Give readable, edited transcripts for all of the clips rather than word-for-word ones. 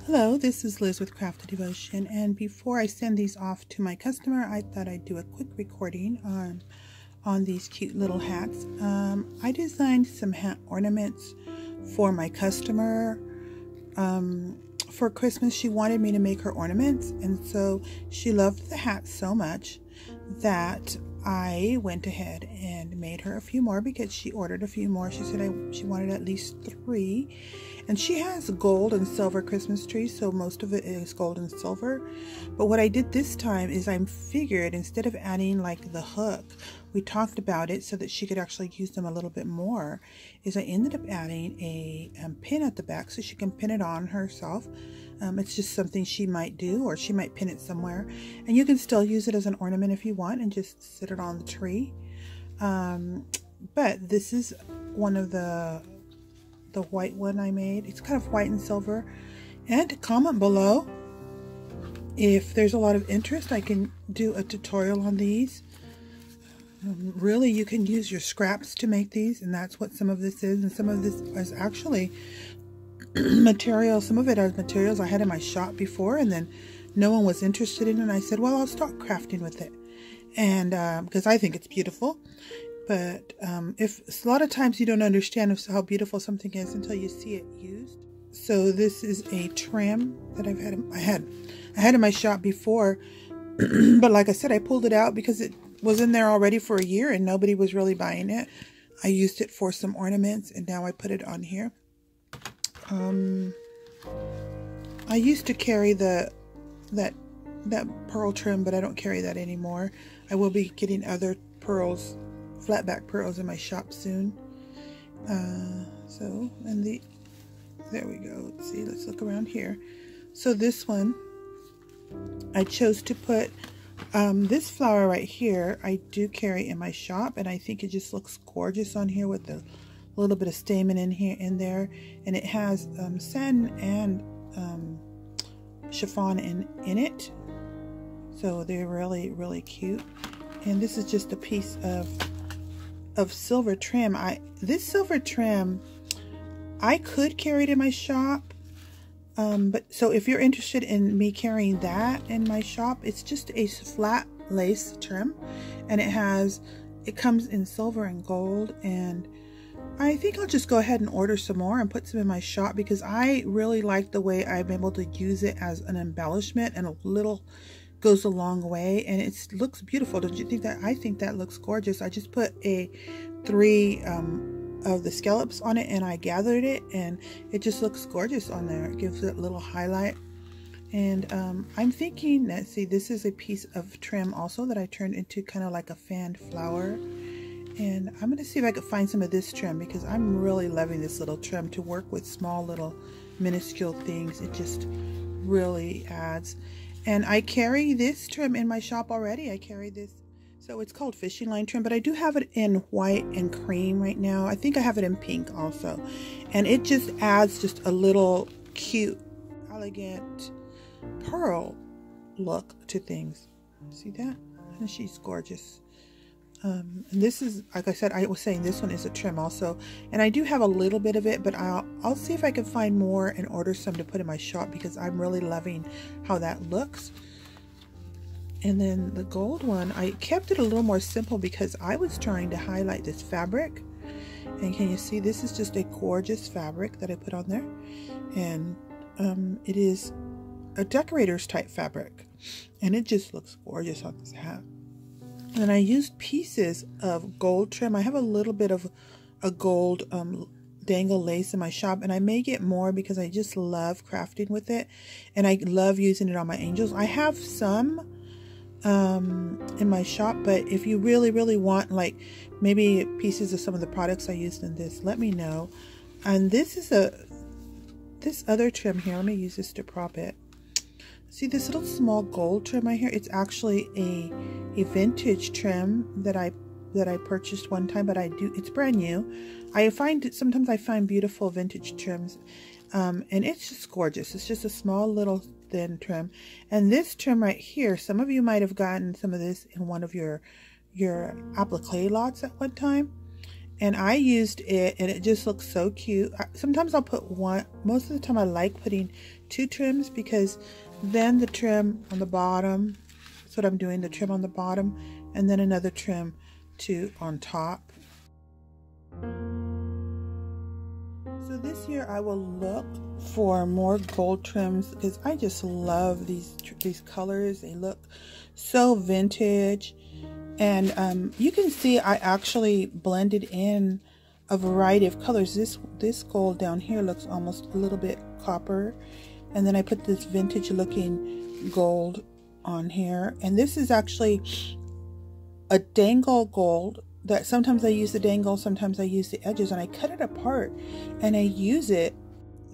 Hello, this is Liz with Crafted Devotion, and before I send these off to my customer, I thought I'd do a quick recording on these cute little hats. I designed some hat ornaments for my customer. For Christmas, she wanted me to make her ornaments, and so she loved the hat so much that I went ahead and made her a few more because she ordered a few more. She said she wanted at least 3. And she has gold and silver Christmas trees, so most of it is gold and silver. But what I did this time is I figured instead of adding like the hook, we talked about it so that she could actually use them a little bit more, is I ended up adding a pin at the back so she can pin it on herself. It's just something she might do, or she might pin it somewhere. And you can still use it as an ornament if you want and just sit it on the tree. But this is one of the white one I made. It's kind of white and silver. And comment below if there's a lot of interest. I can do a tutorial on these. Really, you can use your scraps to make these, and that's what some of this is. And some of this is actually material. Some of it are materials I had in my shop before, and then no one was interested in it, and I said, well, I'll start crafting with it. And because I think it's beautiful. But if a lot of times you don't understand how beautiful something is until you see it used. So this is a trim that I had in my shop before, but like I said, I pulled it out because it was in there already for a year and nobody was really buying it. I used it for some ornaments, and now I put it on here. I used to carry that pearl trim, but I don't carry that anymore. I will be getting other pearls, flat back pearls, in my shop soon. There we go. Let's see, let's look around here. So this one, I chose to put this flower right here. I do carry in my shop, and I think it just looks gorgeous on here with a little bit of stamen in there, and it has satin and chiffon in it. So they're really cute. And this is just a piece of silver trim. This silver trim, I could carry it in my shop, but so if you're interested in me carrying that in my shop, it's just a flat lace trim, and it comes in silver and gold. And I think I'll just go ahead and order some more and put some in my shop because I really like the way I'm able to use it as an embellishment, and a little goes a long way, and it looks beautiful. Don't you think that? I think that looks gorgeous. I just put 3 of the scallops on it, and I gathered it, and it just looks gorgeous on there. It gives it a little highlight. And I'm thinking that, see, this is a piece of trim also that I turned into kind of like a fanned flower. And I'm going to see if I can find some of this trim because I'm really loving this little trim to work with small little minuscule things. It just really adds. And I carry this trim in my shop already. I carry this. So it's called fishing line trim, but I do have it in white and cream right now. I think I have it in pink also. And it just adds just a little cute, elegant pearl look to things. See that? And she's gorgeous. And this is, like I said, I was saying this one is a trim also, and I do have a little bit of it, but I'll see if I can find more and order some to put in my shop because I'm really loving how that looks. And then the gold one, I kept it a little more simple because I was trying to highlight this fabric. And can you see, this is just a gorgeous fabric that I put on there, and it is a decorator's type fabric, and it just looks gorgeous on this hat. And I used pieces of gold trim. I have a little bit of a gold dangle lace in my shop, and I may get more because I just love crafting with it, and I love using it on my angels. I have some in my shop, but if you really want like maybe pieces of some of the products I used in this, let me know. And this is this other trim here. Let me use this to prop it. See this little small gold trim right here? It's actually a vintage trim that I purchased one time, but it's brand new. Sometimes I find beautiful vintage trims, and it's just gorgeous. It's just a small little thin trim. And this trim right here, some of you might have gotten some of this in one of your applique lots at one time. And I used it, and it just looks so cute. Sometimes I'll put one. Most of the time I like putting 2 trims, because then the trim on the bottom, that's what I'm doing, the trim on the bottom, and then another trim on top. So this year I will look for more gold trims because I just love these colors. They look so vintage, and you can see I actually blended in a variety of colors. This gold down here looks almost a little bit copper, and then I put this vintage looking gold on here, and this is actually a dangle gold that sometimes I use the dangle, sometimes I use the edges, and I cut it apart and I use it.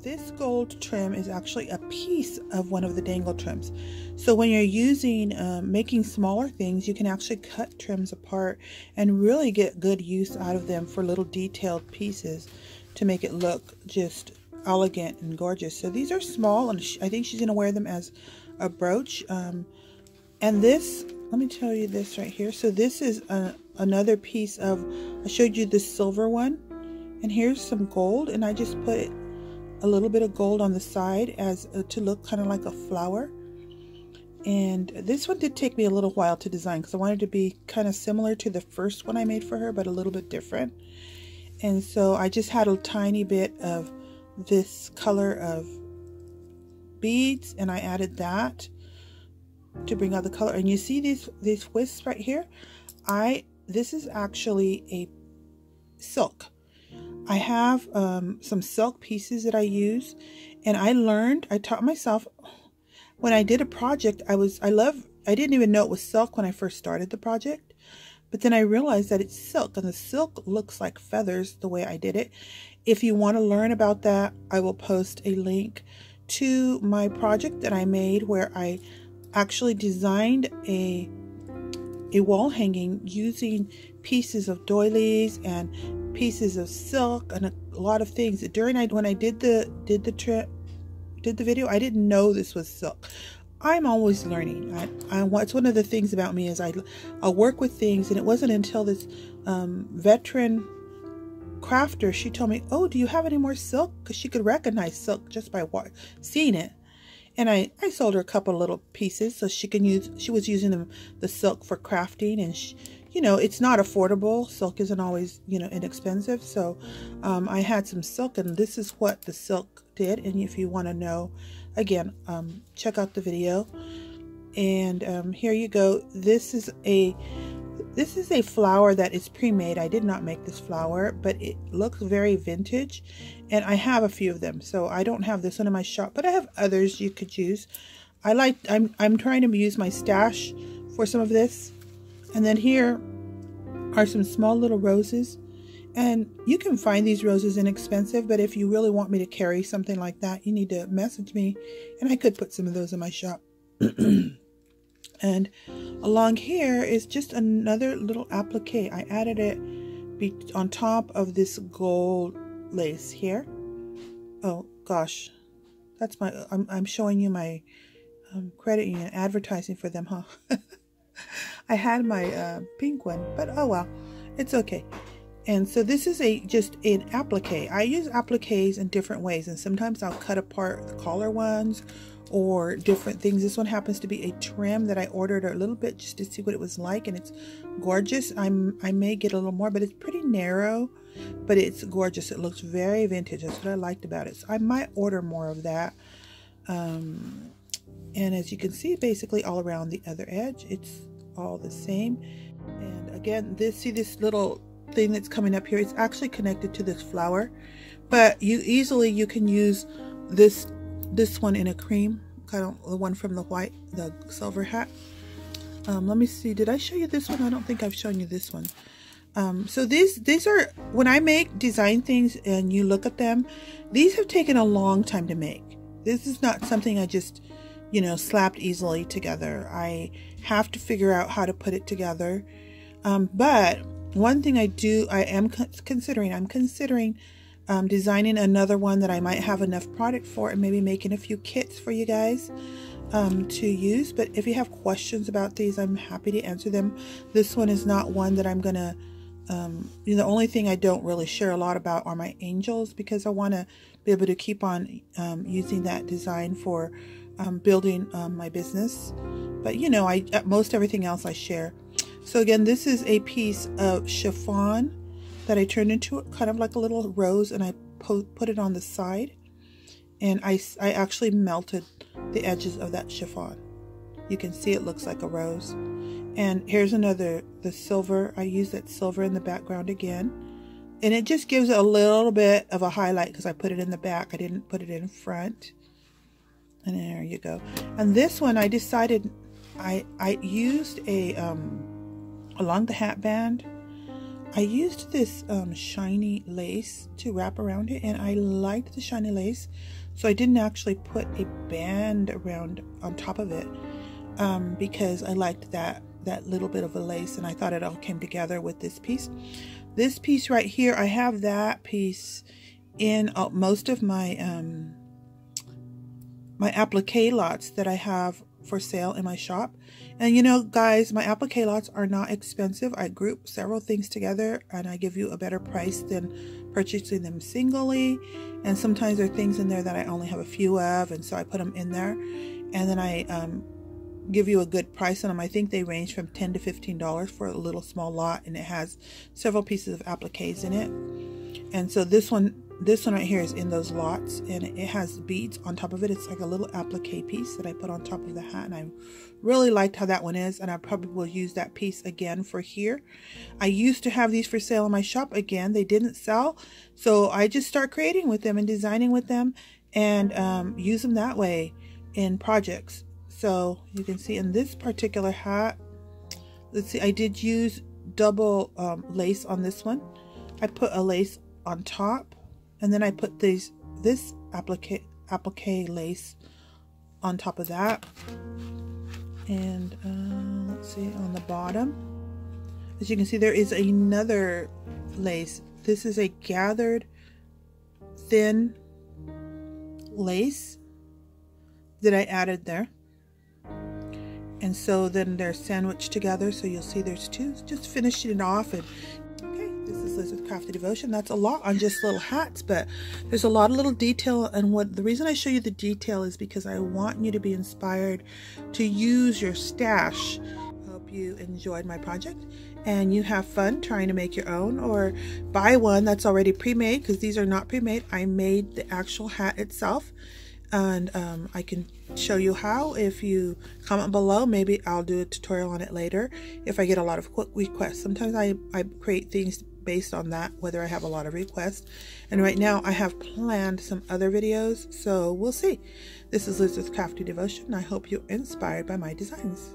This gold trim is actually a piece of one of the dangle trims. So when you're using, making smaller things, you can actually cut trims apart and really get good use out of them for little detailed pieces to make it look just elegant and gorgeous. So these are small, and I think she's going to wear them as a brooch. And this, let me tell you this right here. So this is another piece of, I showed you the silver one, and here's some gold, and I just put a little bit of gold on the side as to look kind of like a flower. And this one did take me a little while to design because I wanted to be kind of similar to the first one I made for her, but a little bit different. And so I just had a tiny bit of this color of beads, and I added that to bring out the color. And you see these wisps right here? This is actually a silk. I have some silk pieces that I use, and I taught myself when I did a project. I didn't even know it was silk when I first started the project, but then I realized that it's silk, and the silk looks like feathers the way I did it. If you want to learn about that, I will post a link to my project that I made where I actually designed a wall hanging using pieces of doilies and pieces of silk and a lot of things. When I did the video, I didn't know this was silk. I'm always learning. It's one of the things about me is I'll work with things, and it wasn't until this veteran crafter, she told me, "Oh, do you have any more silk?" Because she could recognize silk just by seeing it. And I sold her a couple of little pieces so she can use. She was using the silk for crafting, and it's not affordable. Silk isn't always inexpensive. So I had some silk, and this is what the silk did. And if you want to know, again, check out the video. And here you go. This is a flower that is pre-made. I did not make this flower, but it looks very vintage, and I have a few of them. So I don't have this one in my shop, but I have others you could use. I'm trying to use my stash for some of this. And then here are some small little roses, and you can find these roses inexpensive, but if you really want me to carry something like that, you need to message me, and I could put some of those in my shop. And along here is just another little applique. I added it on top of this gold lace here. Oh gosh, that's I'm showing you my credit union advertising for them, huh? I had my pink one, but oh well, it's okay. And so this is just an applique. I use appliques in different ways, and sometimes I'll cut apart the collar ones or different things. This one happens to be a trim that I ordered a little bit just to see what it was like, and it's gorgeous. I may get a little more, but it's pretty narrow, but it's gorgeous. It looks very vintage. That's what I liked about it. So I might order more of that. And as you can see, basically all around the other edge, it's all the same. And again, see this little thing that's coming up here, it's actually connected to this flower, but you can use this one in a cream, kind of the one from the silver hat. Let me see, did I show you this one? I don't think I've shown you this one. So these are, when I make design things and you look at them, these have taken a long time to make. This is not something I just slapped easily together. I have to figure out how to put it together. But one thing I'm considering designing another one that I might have enough product for, and maybe making a few kits for you guys to use. But if you have questions about these, I'm happy to answer them. This one is not one that I'm gonna the only thing I don't really share a lot about are my angels, because I want to be able to keep on using that design for building my business. But you know, most everything else I share. So again, this is a piece of chiffon that I turned into kind of like a little rose, and I put it on the side, and I actually melted the edges of that chiffon. You can see it looks like a rose. And here's another, the silver. I use that silver in the background again, and it just gives it a little bit of a highlight because I put it in the back. I didn't put it in front. And there you go. And this one, I decided I used a along the hat band, I used this shiny lace to wrap around it, and I liked the shiny lace, so I didn't actually put a band around on top of it because I liked that little bit of a lace, and I thought it all came together with this piece. This piece right here, I have that piece in most of my my applique lots that I have for sale in my shop. And you know, guys, my applique lots are not expensive. I group several things together and I give you a better price than purchasing them singly. And sometimes there are things in there that I only have a few of, and so I put them in there, and then I give you a good price on them. I think they range from $10 to $15 for a little small lot, and it has several pieces of appliques in it. And so this one right here is in those lots, and it has beads on top of it. It's like a little applique piece that I put on top of the hat, and I really liked how that one is, and I probably will use that piece again for here. I used to have these for sale in my shop. Again, they didn't sell, so I just start creating with them and designing with them, and use them that way in projects. So you can see in this particular hat, let's see, I did use double lace on this one. I put a lace on top, and then I put this applique lace on top of that. And let's see, on the bottom, as you can see, there is another lace. This is a gathered thin lace that I added there. And so then they're sandwiched together, so you'll see there's two. Just finishing it off. And okay, this is Liz with Crafty Devotion. That's a lot on just little hats, but there's a lot of little detail. And the reason I show you the detail is because I want you to be inspired to use your stash. I hope you enjoyed my project and you have fun trying to make your own, or buy one that's already pre-made, because these are not pre-made. I made the actual hat itself. And I can show you how. If you comment below, maybe I'll do a tutorial on it later if I get a lot of quick requests. Sometimes I create things based on that, whether I have a lot of requests. And right now I have planned some other videos, so we'll see. This is Liz with Crafty Devotion. I hope you're inspired by my designs.